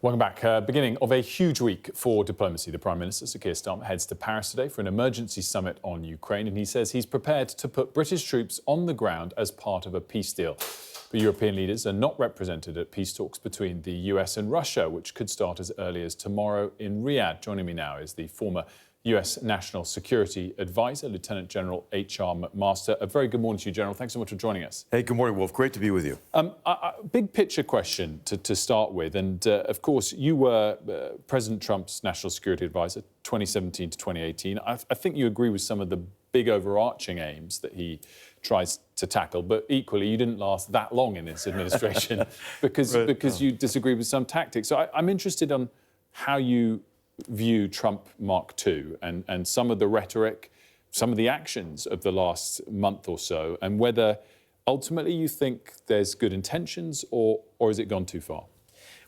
Welcome back. Beginning of a huge week for diplomacy. The Prime Minister, Sir Keir Starmer, heads to Paris today for an emergency summit on Ukraine, and he says he's prepared to put British troops on the ground as part of a peace deal. But European leaders are not represented at peace talks between the US and Russia, which could start as early as tomorrow in Riyadh. Joining me now is the former US National Security Advisor, Lieutenant General HR McMaster. A very good morning to you, General. Thanks so much for joining us. Hey, good morning, Wolf. Great to be with you. Big picture question to start with. And of course, you were President Trump's National Security Advisor, 2017 to 2018. I think you agree with some of the big overarching aims that he tries to tackle. But equally, you didn't last that long in this administration because you disagree with some tactics. So I'm interested on how you view Trump Mark II and some of the rhetoric, some of the actions of the last month or so, and whether ultimately you think there's good intentions or has it gone too far?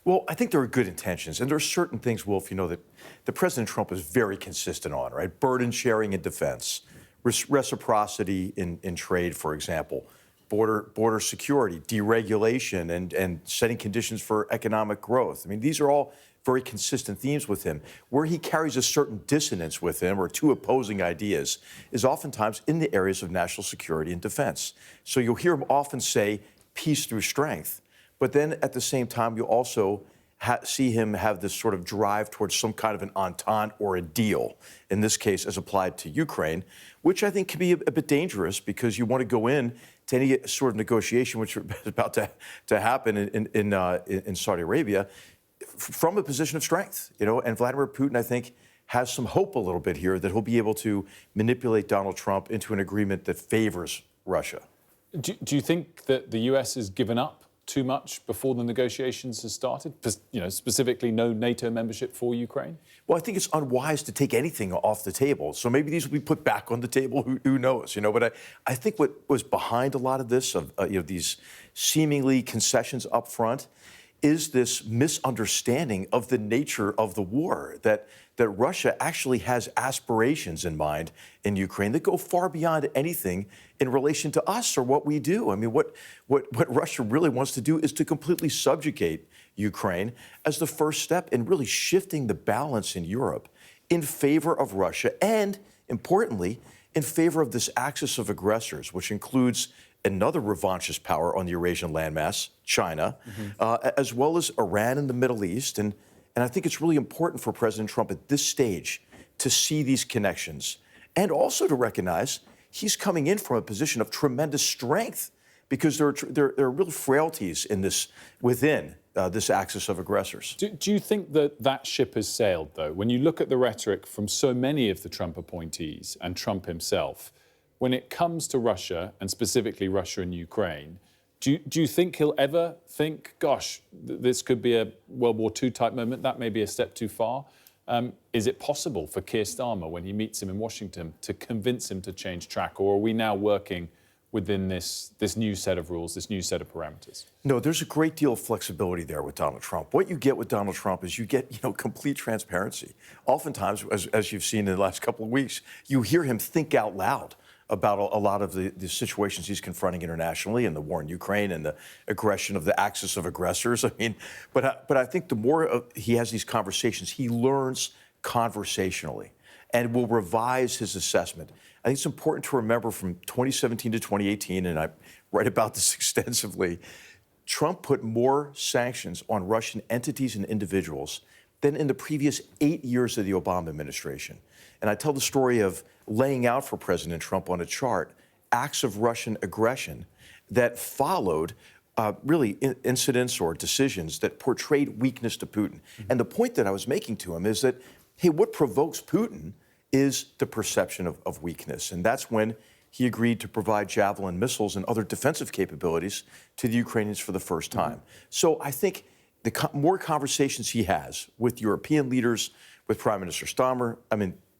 Well, I think there are good intentions, and there are certain things, Wolf, that the President Trump is very consistent on, right? Burden sharing in defense, reciprocity in trade, for example, border security, deregulation, and setting conditions for economic growth. I mean, these are all very consistent themes with him. Where he carries a certain dissonance with him or two opposing ideas is oftentimes in the areas of national security and defense. So you'll hear him often say peace through strength, but then at the same time, you'll also see him have this sort of drive towards some kind of an entente or a deal, in this case as applied to Ukraine, which I think can be a bit dangerous because you want to go in to any sort of negotiation, which is about to happen in Saudi Arabia, from a position of strength, and Vladimir Putin, I think, has some hope a little bit here that he'll be able to manipulate Donald Trump into an agreement that favors Russia. Do you think that the US has given up too much before the negotiations have started? Specifically no NATO membership for Ukraine? Well, I think it's unwise to take anything off the table. So maybe these will be put back on the table. Who knows? But I think what was behind a lot of this, these seemingly concessions up front, is this misunderstanding of the nature of the war, that Russia actually has aspirations in mind in Ukraine that go far beyond anything in relation to us or what we do. I mean, what Russia really wants to do is to completely subjugate Ukraine as the first step in really shifting the balance in Europe in favor of Russia and, importantly, in favor of this axis of aggressors, which includes another revanchist power on the Eurasian landmass, China, as well as Iran in the Middle East. And I think it's really important for President Trump at this stage to see these connections and also to recognize he's coming in from a position of tremendous strength because there are real frailties in within this axis of aggressors. Do you think that ship has sailed, though? When you look at the rhetoric from so many of the Trump appointees and Trump himself, when it comes to Russia, and specifically Russia and Ukraine, do you think he'll ever think, gosh, this could be a World War II type moment, that may be a step too far? Is it possible for Keir Starmer, when he meets him in Washington, to convince him to change track, or are we now working within this new set of rules, this new set of parameters? No, there's a great deal of flexibility there with Donald Trump. What you get with Donald Trump is you get, complete transparency. Oftentimes, as you've seen in the last couple of weeks, you hear him think out loud about a lot of the situations he's confronting internationally and the war in Ukraine and the aggression of the axis of aggressors. I mean, but I think the more he has these conversations, he learns conversationally and will revise his assessment. I think it's important to remember from 2017 to 2018, and I write about this extensively, Trump put more sanctions on Russian entities and individuals than in the previous 8 years of the Obama administration. And I tell the story of laying out for President Trump on a chart acts of Russian aggression that followed really incidents or decisions that portrayed weakness to Putin. And the point that I was making to him is that, hey, what provokes Putin is the perception of weakness. And that's when he agreed to provide Javelin missiles and other defensive capabilities to the Ukrainians for the first time. So I think the more conversations he has with European leaders, with Prime Minister Starmer,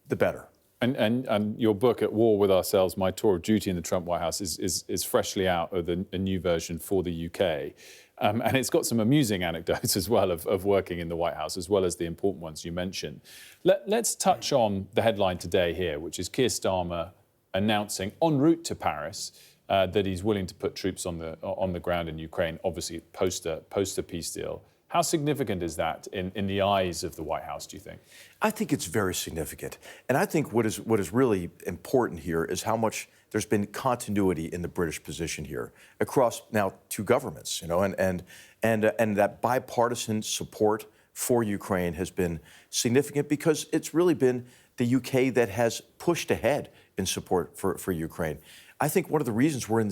the better. And your book, At War with Ourselves, My Tour of Duty in the Trump White House, is freshly out of a new version for the UK. And it's got some amusing anecdotes as well of working in the White House, as well as the important ones you mentioned. Let's touch on the headline today here, which is Keir Starmer announcing en route to Paris that he's willing to put troops on the ground in Ukraine, obviously post a peace deal. How significant is that in the eyes of the White House, do you think? I think it's very significant. And I think what is really important here is how much there's been continuity in the British position here across now two governments, and that bipartisan support for Ukraine has been significant because it's really been the UK that has pushed ahead in support for Ukraine. I think one of the reasons we're in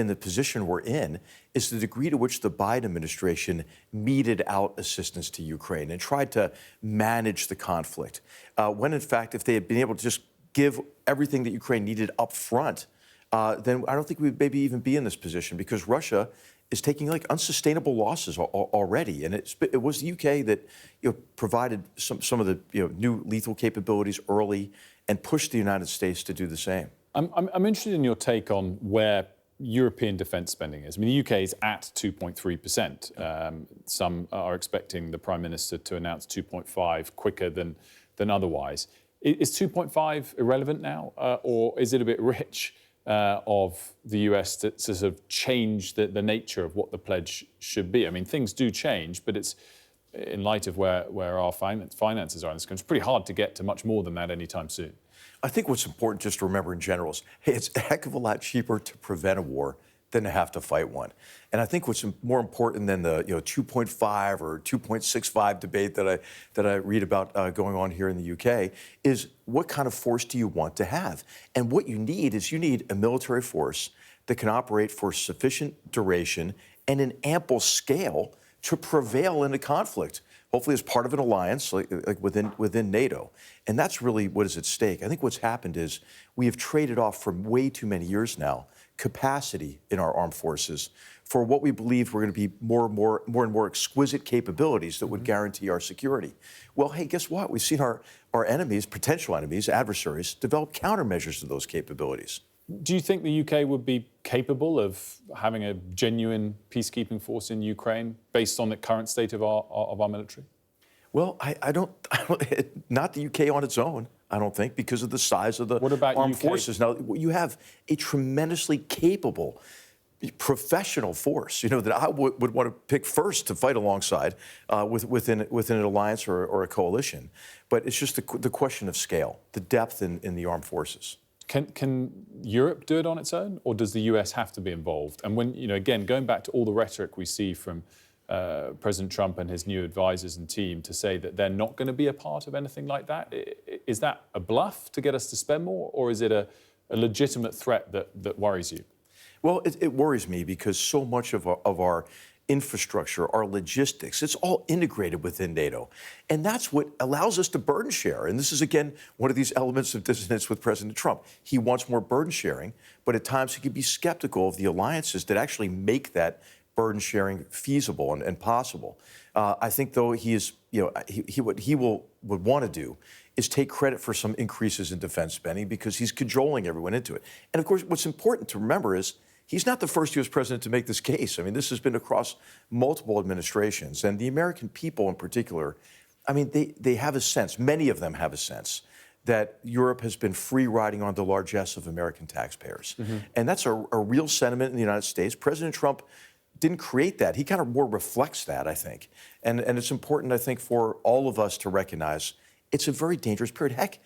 the position we're in is the degree to which the Biden administration meted out assistance to Ukraine and tried to manage the conflict. When in fact, if they had been able to just give everything that Ukraine needed up front, then I don't think we'd maybe even be in this position because Russia is taking like unsustainable losses already, and it was the UK that provided some of the new lethal capabilities early and pushed the United States to do the same. I'm interested in your take on where European defence spending is. I mean, the UK is at 2.3%. Some are expecting the Prime Minister to announce 2.5 quicker than otherwise. Is 2.5 irrelevant now, or is it a bit rich of the US to sort of change the nature of what the pledge should be? I mean, things do change, but it's in light of where our finances are in this country, it's pretty hard to get to much more than that anytime soon. I think what's important just to remember in general is, hey, it's a heck of a lot cheaper to prevent a war than to have to fight one. And I think what's more important than the 2.5 or 2.65 debate that I read about going on here in the UK is what kind of force do you want to have? And what you need is you need a military force that can operate for sufficient duration and an ample scale to prevail in a conflict, hopefully as part of an alliance like within NATO. And that's really what is at stake. I think what's happened is we have traded off for way too many years now capacity in our armed forces for what we believe were going to be more and more exquisite capabilities that would guarantee our security. Well, hey, guess what? We've seen our enemies, potential enemies, adversaries, develop countermeasures to those capabilities. Do you think the UK would be capable of having a genuine peacekeeping force in Ukraine based on the current state of our military? Well, I don't not the UK on its own, I don't think, because of the size of the armed forces. Now, you have a tremendously capable, professional force, that I would want to pick first to fight alongside within an alliance or a coalition. But it's just the question of scale, the depth in the armed forces. Can Europe do it on its own, or does the US have to be involved? And when, again, going back to all the rhetoric we see from President Trump and his new advisors and team to say that they're not going to be a part of anything like that, is that a bluff to get us to spend more, or is it a legitimate threat that worries you? Well, it worries me because so much of our infrastructure, our logistics, it's all integrated within NATO. And that's what allows us to burden share. And this is, again, one of these elements of dissonance with President Trump. He wants more burden sharing, but at times he can be skeptical of the alliances that actually make that burden sharing feasible and possible. I think, though, what he would want to do is take credit for some increases in defense spending because he's cajoling everyone into it. And, of course, what's important to remember is he's not the first U.S. president to make this case. I mean, this has been across multiple administrations. And the American people in particular, I mean, they have a sense, many of them have a sense, that Europe has been free riding on the largesse of American taxpayers. Mm-hmm. And that's a real sentiment in the United States. President Trump didn't create that. He kind of more reflects that, I think. And it's important, I think, for all of us to recognize it's a very dangerous period. Heck,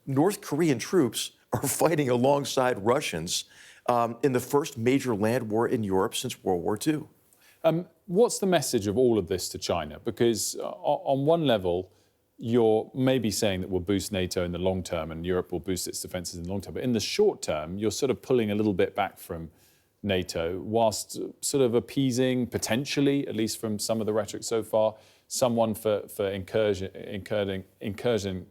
North Korean troops are fighting alongside Russians in the first major land war in Europe since World War II. What's the message of all of this to China? Because on one level, you're maybe saying that we'll boost NATO in the long term and Europe will boost its defences in the long term. But in the short term, you're sort of pulling a little bit back from NATO whilst sort of appeasing, potentially, at least from some of the rhetoric so far, someone for incursion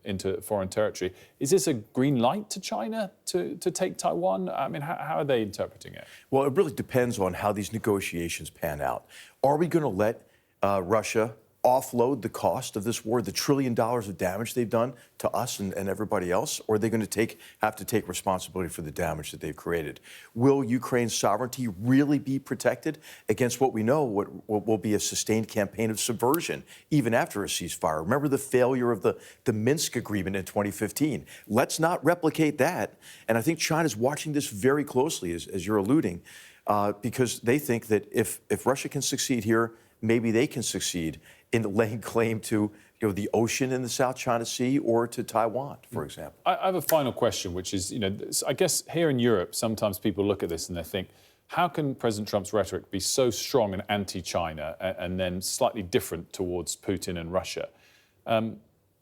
into foreign territory. Is this a green light to China to take Taiwan? I mean, how are they interpreting it? Well, it really depends on how these negotiations pan out. Are we going to let Russia offload the cost of this war, the $1 trillion of damage they've done to us and everybody else, or are they going to have to take responsibility for the damage that they've created? Will Ukraine's sovereignty really be protected against what we know what will be a sustained campaign of subversion, even after a ceasefire? Remember the failure of the Minsk agreement in 2015. Let's not replicate that. And I think China's watching this very closely, as you're alluding, because they think that if Russia can succeed here, maybe they can succeed in laying claim to the ocean in the South China Sea or to Taiwan, for example. I have a final question, which is, I guess here in Europe, sometimes people look at this and they think, how can President Trump's rhetoric be so strong and anti-China and then slightly different towards Putin and Russia?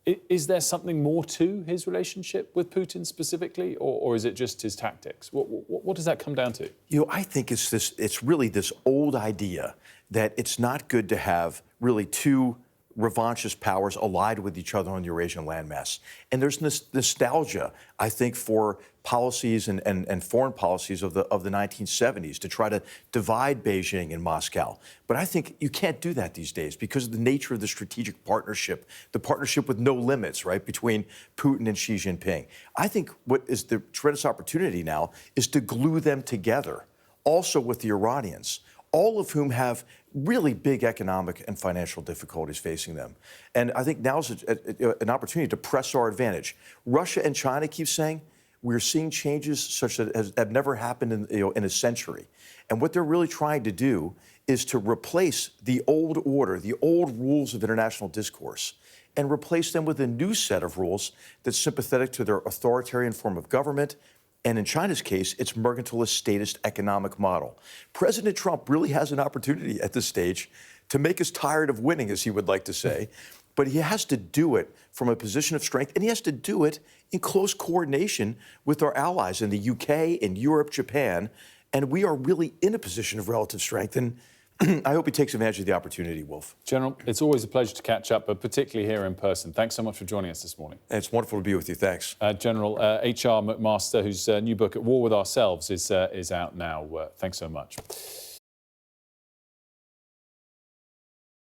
Is there something more to his relationship with Putin specifically, or is it just his tactics? What does that come down to? I think it's really this old idea that it's not good to have really two revanchist powers allied with each other on the Eurasian landmass. And there's this nostalgia, I think, for policies and foreign policies of the 1970s to try to divide Beijing and Moscow. But I think you can't do that these days because of the nature of the strategic partnership, the partnership with no limits, right, between Putin and Xi Jinping. I think what is the tremendous opportunity now is to glue them together, also with the Iranians, all of whom have really big economic and financial difficulties facing them. And I think now is an opportunity to press our advantage. Russia and China keep saying, we're seeing changes such that have never happened in a century. And what they're really trying to do is to replace the old order, the old rules of international discourse, and replace them with a new set of rules that's sympathetic to their authoritarian form of government. And in China's case, it's mercantilist statist economic model. President Trump really has an opportunity at this stage to make us tired of winning, as he would like to say. But he has to do it from a position of strength, and he has to do it in close coordination with our allies in the UK, in Europe, Japan. And we are really in a position of relative strength. And I hope he takes advantage of the opportunity, Wolf. General, it's always a pleasure to catch up, but particularly here in person. Thanks so much for joining us this morning. It's wonderful to be with you. Thanks. General HR McMaster, whose new book, At War with Ourselves, is out now. Thanks so much.